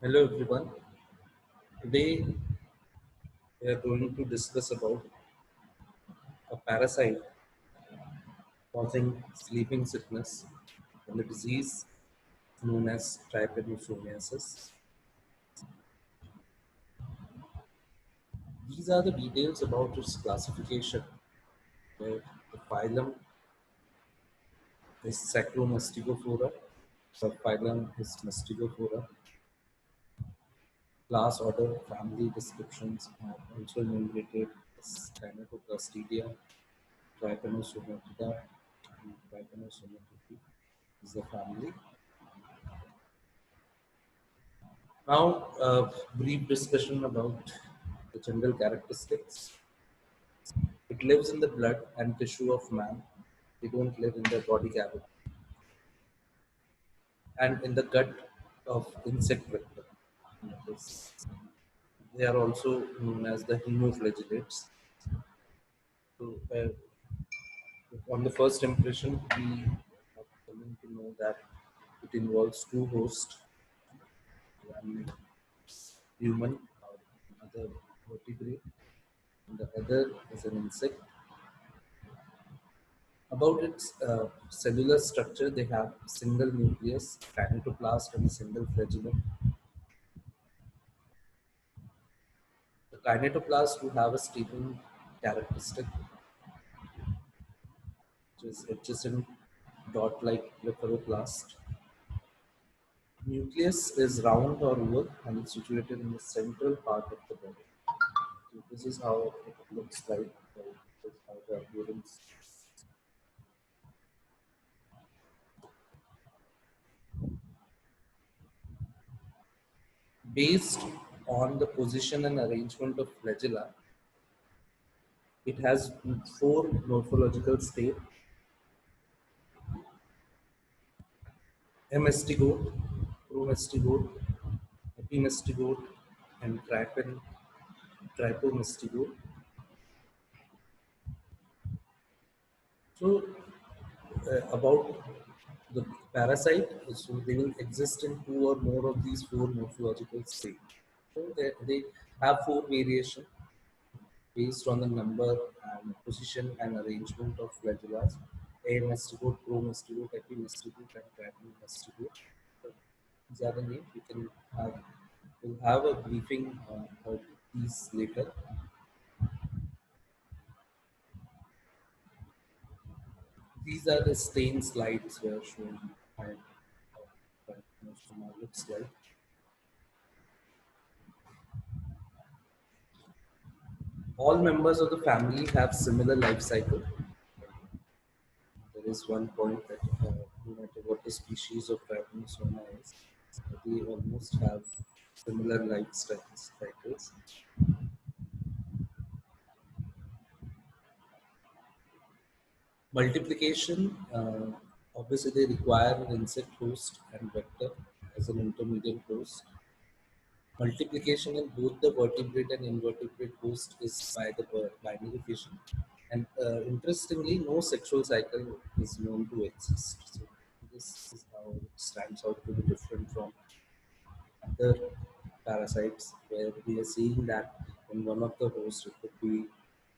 Hello everyone. Today we are going to discuss about a parasite causing sleeping sickness and the disease known as trypanosomiasis. These are the details about its classification, where the phylum is Sacromastigophora, subphylum is Mastigophora, class, order, family descriptions are also enumerated as Gynecoclastidia, Trypanosomatida, and Trypanosomatidae is the family. Now, a brief discussion about the general characteristics. It lives in the blood and tissue of man. They don't live in the body cavity and in the gut of insect vector. Yes. They are also known as the hemoflagellates. So, on the first impression, we are coming to know that it involves two hosts, one human, another vertebrate, and the other is an insect. About its cellular structure, they have single nucleus, kinetoplast, and a single flagellum. The kinetoplast will have a steeping characteristic, which is adjacent dot-like blepharoplast. Nucleus is round or oval and is situated in the central part of the body. So this is how it looks like. This is how the appearance. Based on the position and arrangement of flagella, it has four morphological states: hemastigote, promastigote, epimastigote, and trypomastigote. So, about the parasite, so they will exist in two or more of these four morphological states. So, they have four variations based on the number and position and arrangement of flagellas: amastigote, promastigote, epimastigote, and trypomastigote. So, these are the names. We'll have a briefing about these later. These are the stain slides where showing how trypanosoma looks like. All members of the family have similar life cycle. There is one point that no matter what the species of trypanosoma is, they almost have similar cycles. Multiplication, obviously they require an insect host and vector as an intermediate host. Multiplication in both the vertebrate and invertebrate host is by the binary fission. And interestingly, no sexual cycle is known to exist. So this is how it stands out to be different from other parasites, where we are seeing that in one of the hosts it could be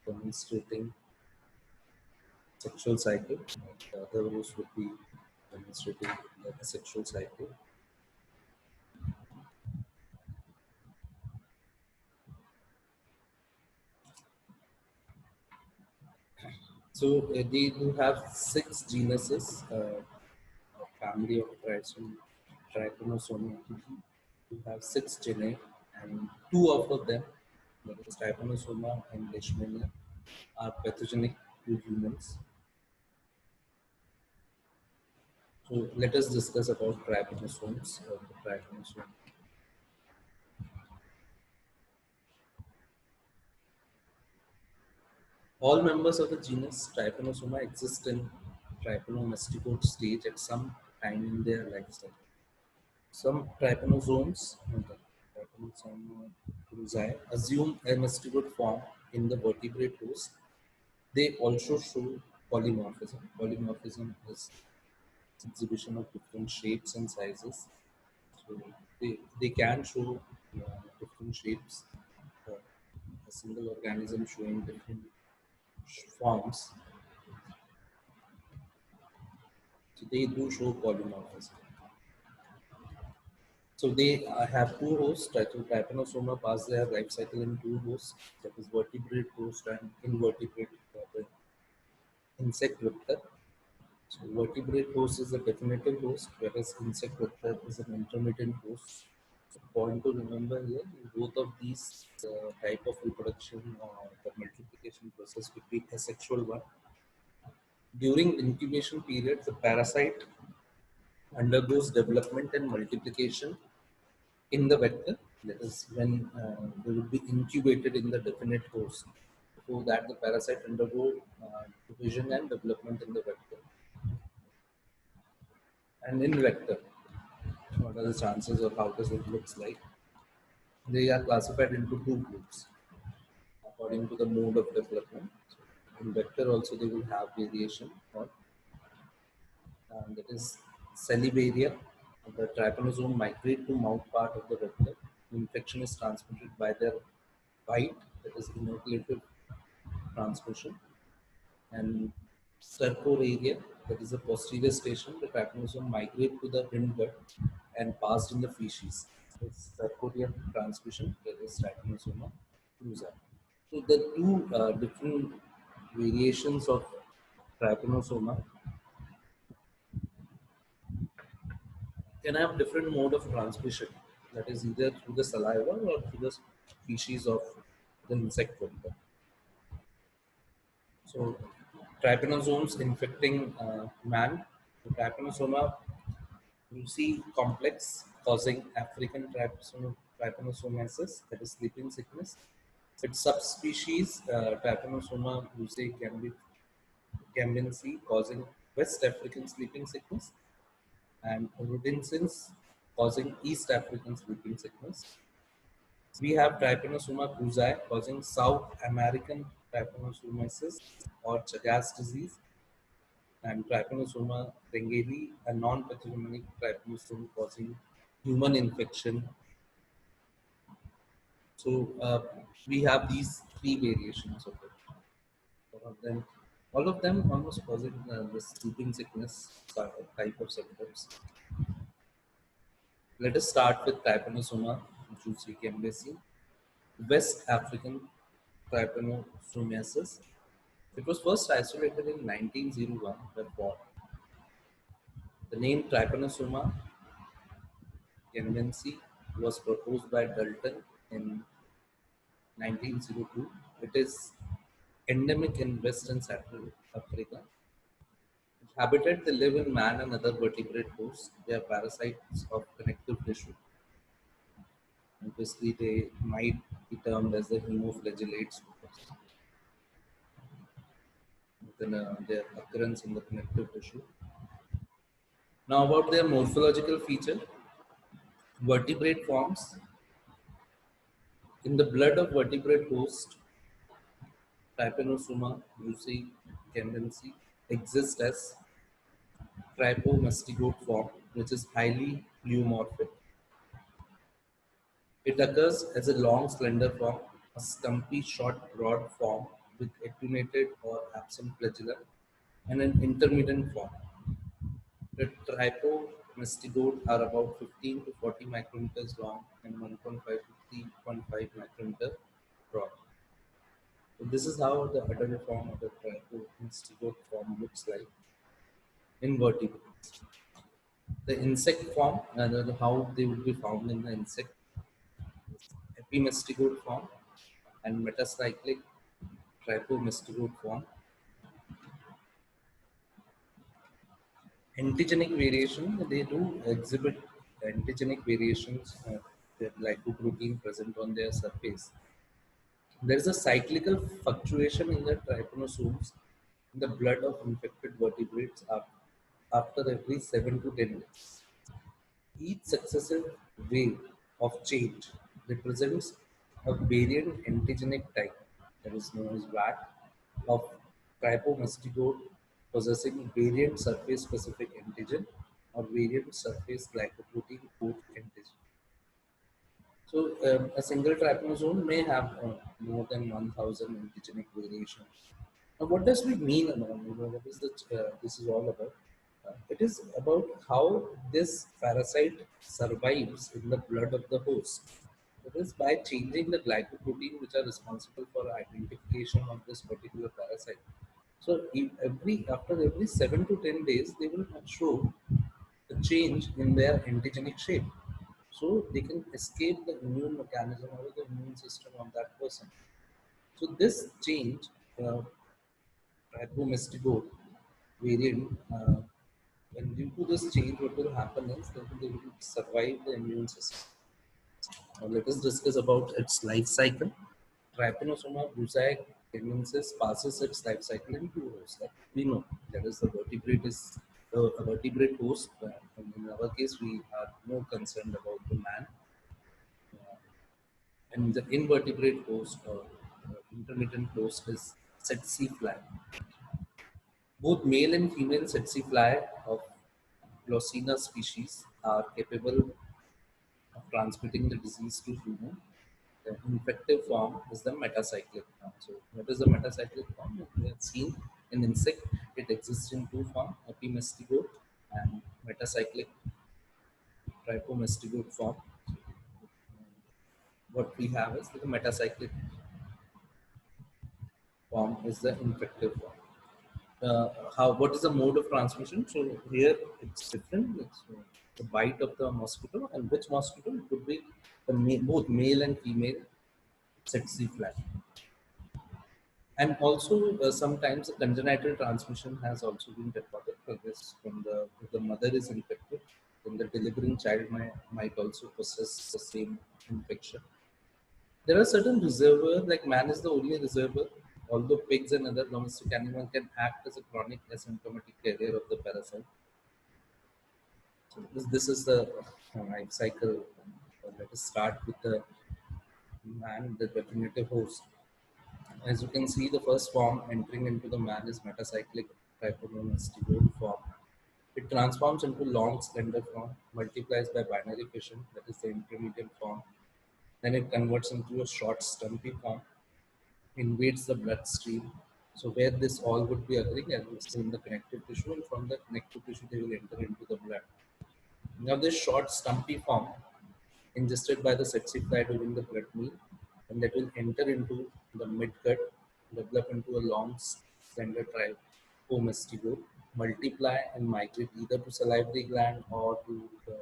demonstrating sexual cycle, and the other host would be demonstrating the asexual cycle. So they do have six genuses, a family of Trypanosoma. We have six genera, and two out of them, that is Trypanosoma and Leishmania, are pathogenic to humans. So let us discuss about trypanosomes or the trypanosome. All members of the genus Trypanosoma exist in trypanomasticote stage at some time in their life cycle. Some trypanosomes, the Trypanosoma cruzi, assume a mastigote form in the vertebrate host. They also show polymorphism. Polymorphism is exhibition of different shapes and sizes. So, they can show different shapes. A single organism showing different forms, so they do show polymorphism. So they have two hosts. Trypanosoma pass their life cycle in two hosts, that is vertebrate host and invertebrate the insect vector. So vertebrate host is a definitive host, whereas insect vector is an intermittent host. So point to remember here, in both of these type of reproduction or the multiplication process could be asexual one. During incubation period, the parasite undergoes development and multiplication in the vector. That is when they will be incubated in the definite host. So that the parasite undergo division and development in the vector. And in vector, what are the chances of how does it looks like? They are classified into two groups according to the mode of development. So in vector also they will have variation, or that is Cellivaria. The trypanosome migrate to mouth part of the vector. Infection is transmitted by their bite, that is inoculative transmission, and Stercoraria, that is the posterior station. The trypanosome migrate to the hindgut and passed in the feces. Stercoraria transmission, that is Trypanosoma cruzi. So the two different variations of trypanosoma can have different mode of transmission. That is either through the saliva or through the feces of the insect vector. So trypanosomes infecting man. The trypanosoma cruzi complex causing African trypanosomiasis, that is sleeping sickness. Its subspecies Trypanosoma cruzi gambensi causing West African sleeping sickness, and rhodesiensis causing East African sleeping sickness. We have Trypanosoma cruzi causing South American trypanosomiasis or Chagas disease, and Trypanosoma rengeli, a non-pathogenic trypanosome causing human infection. So we have these three variations of it. All of them almost causing the sleeping sickness type of symptoms. Let us start with Trypanosoma cruzi, West African trypanosomiasis. It was first isolated in 1901 by Paul. The name Trypanosoma gambensi was proposed by Dalton in 1902. It is endemic in West and Central Africa. Its habitat, they live in man and other vertebrate hosts. They are parasites of connective tissue. Obviously, they might be termed as the hemoflagellates within their occurrence in the connective tissue. Now, about their morphological feature, vertebrate forms. In the blood of vertebrate host, Trypanosoma cruzi exists as trypomastigote form, which is highly pleomorphic. It occurs as a long, slender form, a stumpy, short, broad form with attenuated or absent flagella, and an intermittent form. The trypomastigote are about 15 to 40 micrometers long and 1.5 to 3.5 micrometer broad. So this is how the adult form of the trypomastigote form looks like in vertebrates. The insect form, how they would be found in the insect, epimastigote form and metacyclic trypomastigote form. Antigenic variation, they do exhibit antigenic variations, the lipoprotein present on their surface. There is a cyclical fluctuation in the trypanosomes in the blood of infected vertebrates after every 7 to 10 days. Each successive wave of change represents a variant antigenic type, that is known as VAT, of trypomastigote possessing variant surface specific antigen or variant surface glycoprotein code antigen. So a single trypanosome may have more than 1,000 antigenic variations. Now, what does we mean about what is this is all about? It is about how this parasite survives in the blood of the host. It is by changing the glycoprotein which are responsible for identification of this particular parasite. So every after every 7 to 10 days, they will show a change in their antigenic shape. So they can escape the immune mechanism or the immune system of that person. So this change, uh, hypomestigo variant, and due to this change, what will happen is that they will survive the immune system. Now let us discuss about its life cycle. Trypanosoma brucei canadensis passes its life cycle in two hosts. Like we know, that is the vertebrate is a vertebrate host. And in our case, we are more concerned about the man. And the invertebrate host or intermittent host is tsetse fly. Both male and female tsetse fly of Glossina species are capable of transmitting the disease to human. The infective form is the metacyclic form. So, what is the metacyclic form? We have seen in insect, it exists in two forms, epimestigote and metacyclic trypomestigote form. What we have is the metacyclic form is the infective form. How what is the mode of transmission? So here it's different. It's the bite of the mosquito, and which mosquito? It could be both male and female tsetse fly. And also sometimes the congenital transmission has also been reported for this from the if the mother is infected, then the delivering child might also possess the same infection. There are certain reservoirs, like man is the only reservoir, although pigs and other domestic animals can act as a chronic asymptomatic carrier of the parasite. So this is the life cycle. Let us start with the man, the definitive host. As you can see, the first form entering into the man is metacyclic tryponomastigode form. It transforms into long slender form, multiplies by binary fission, that is the intermediate form. Then it converts into a short stumpy form, invades the bloodstream. So where this all would be occurring, as we see in the connective tissue, and from the connective tissue they will enter into the blood. Now this short stumpy form ingested by the tsetse fly during the blood meal, and that will enter into the midgut, develop into a long slender trypomestigote, multiply and migrate either to salivary gland or to the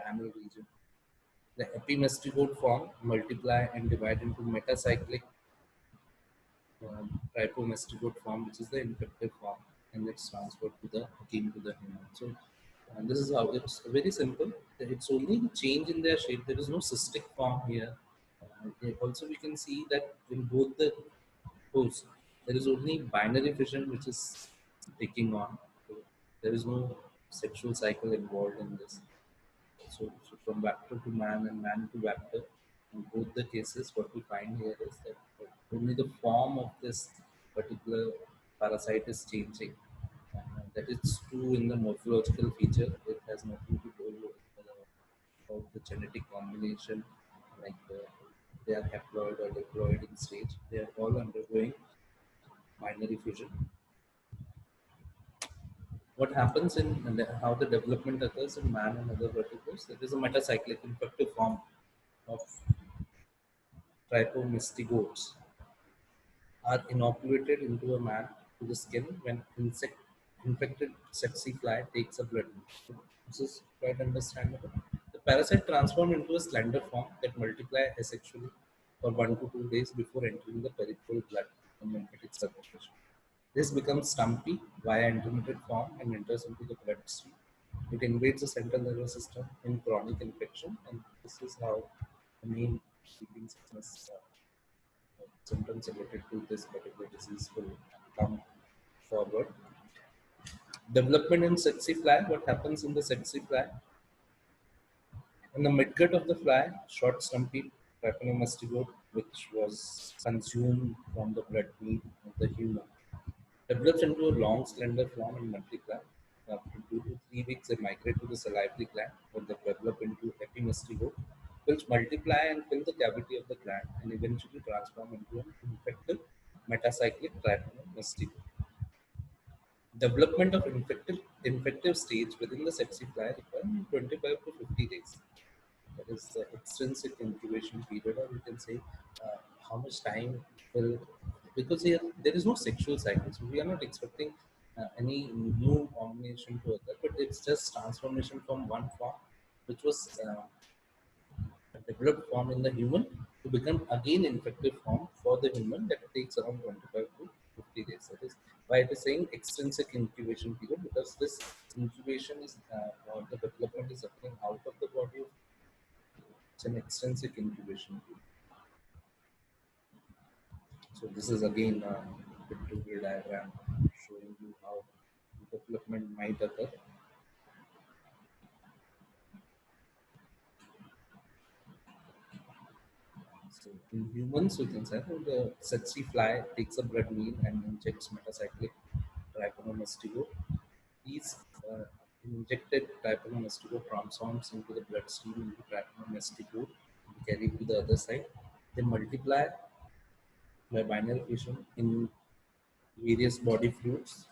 anal region. The epimestigote form multiply and divide into metacyclic trypomestigote form, which is the infective form, and it's transferred to the again to the human. So this is how it's very simple. It's only the change in their shape. There is no cystic form here. Also, we can see that in both the hosts, there is only binary fission which is taking on. So there is no sexual cycle involved in this. So from vector to man and man to vector, in both the cases, what we find here is that only the form of this particular parasite is changing. That is true in the morphological feature. It has nothing to do with about the genetic combination, like they are haploid or diploid in stage. They are all undergoing binary fusion. What happens in how the development occurs in man and other vertebrates? It is a metacyclic infective form of trypomistigotes are inoculated into a man to the skin when infected tsetse fly takes a blood meal. So this is quite understandable. The parasite transforms into a slender form that multiply asexually for 1 to 2 days before entering the peripheral blood and lymphatic circulation. This becomes stumpy via intermittent form and enters into the bloodstream. It invades the central nervous system in chronic infection, and this is how the main breathing sickness symptoms related to this particular disease will come forward. Development in tsetse fly. What happens in the tsetse fly? In the midgut of the fly, short stumpy trypanomastigote, which was consumed from the blood meat of the human, develops into a long, slender form and multiply. After 2 to 3 weeks, they migrate to the salivary gland, where they develop into epimastigote. will multiply and fill the cavity of the gland and eventually transform into an infective metacyclic trypanosoma. Development of infective stage within the sepsi fly requires 25 to 50 days. That is the extrinsic incubation period, or you can say how much time will, because here there is no sexual cycle, so we are not expecting any new combination to occur, but it's just transformation from one form, which was developed form in the human to become again infective form for the human that takes around 25 to 50 days. That is why it is saying extrinsic incubation period, because this incubation is or the development is occurring out of the body. It's an extrinsic incubation period. So this is again a pictorial diagram showing you how development might occur. So in humans, we can say that the tsetse fly takes a blood meal and injects metacyclic trypanomestigo. These injected trypanomestigo transforms into the bloodstream into trypanomestigo and carried to the other side. They multiply by binary fission in various body fluids.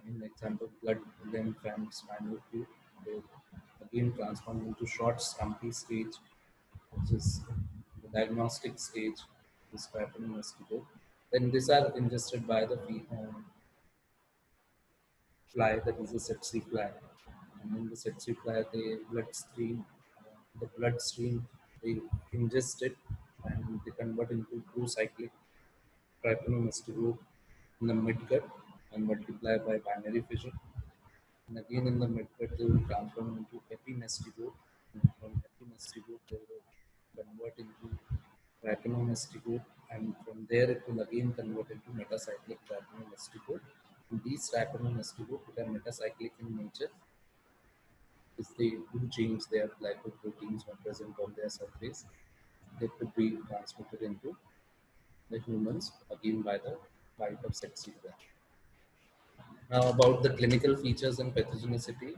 In example, blood, lymph, and spinal fluid, they again transform into short, stumpy stage, which is the diagnostic stage, this trypanomestigo. Then these are ingested by the fly, that is the sepsi fly. And in the sepsi fly, the bloodstream, they ingest it and they convert into true cyclic trypanomestigo in the midgut and multiply by binary fission. And again in the midgut, they will transform into epimestigote. And from epimestigote, they will convert into trypanomestigote. And from there, it will again convert into metacyclic trypanomestigote. And these trypanomestigote, which are metacyclic in nature, if they do change their glycoproteins when present on their surface, they could be transmitted into the humans again by the bite of sepsi fly. Now, about the clinical features and pathogenicity,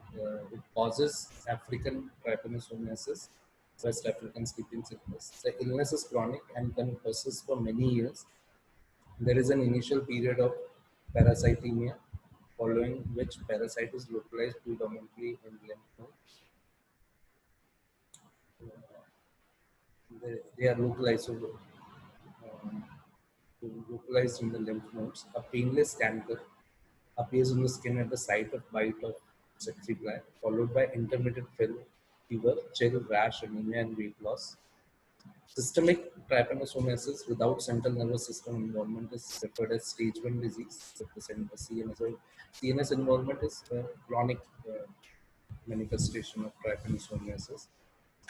it causes African trypanosomiasis, West African sleeping sickness. The illness is chronic and can persist for many years. There is an initial period of parasitemia, following which parasite is localized predominantly in lymph nodes. They are localized, um, localized in the lymph nodes. A painless canker appears on the skin at the site of bite of tsetse fly, followed by intermittent fever, chill, rash, anemia, and weight loss. Systemic trypanosomiasis without central nervous system involvement is referred as stage 1 disease. If the CNS involvement is chronic manifestation of trypanosomiasis.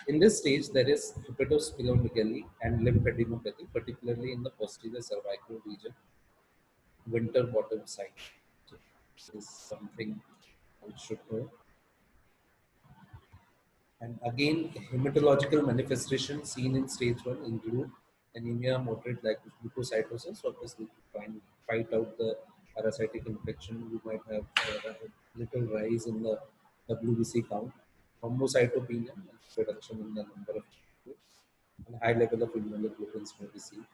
In this stage, there is hepatosplenomegaly and lymphadenopathy, particularly in the posterior cervical region, winter bottom side. So this is something we should know. And again, hematological manifestations seen in stage 1 include anemia, moderate like leukocytosis, obviously to fight out the parasitic infection. You might have a little rise in the WBC count, thrombocytopenia, and reduction in the number of platelets, and high level of immunoglobulins may be seen.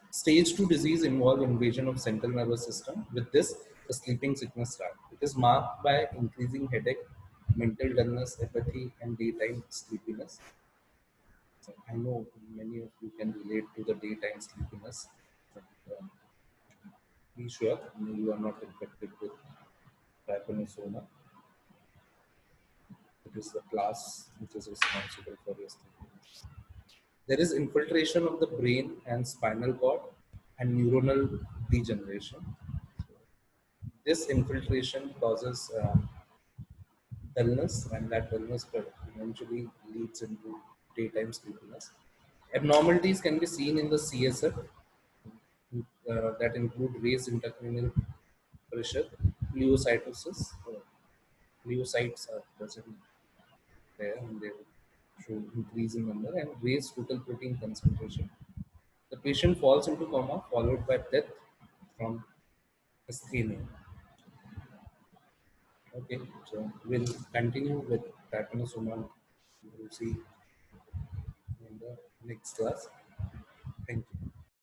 Stage 2 disease involve invasion of central nervous system. With this, the sleeping sickness starts. It is marked by increasing headache, mental dullness, apathy, and daytime sleepiness. So I know many of you can relate to the daytime sleepiness, but be sure you are not infected with trypanosoma. It is the class which is responsible for your sleepiness. There is infiltration of the brain and spinal cord and neuronal degeneration. This infiltration causes dullness, and that dullness eventually leads into daytime sleepiness. Abnormalities can be seen in the CSF that include raised intracranial pressure, pleocytosis. Pleocytes are present there and they show increase in number, and raised total protein concentration. The patient falls into coma followed by death from asthenia. Okay, so we'll continue with trypanosoma brucei in the next class.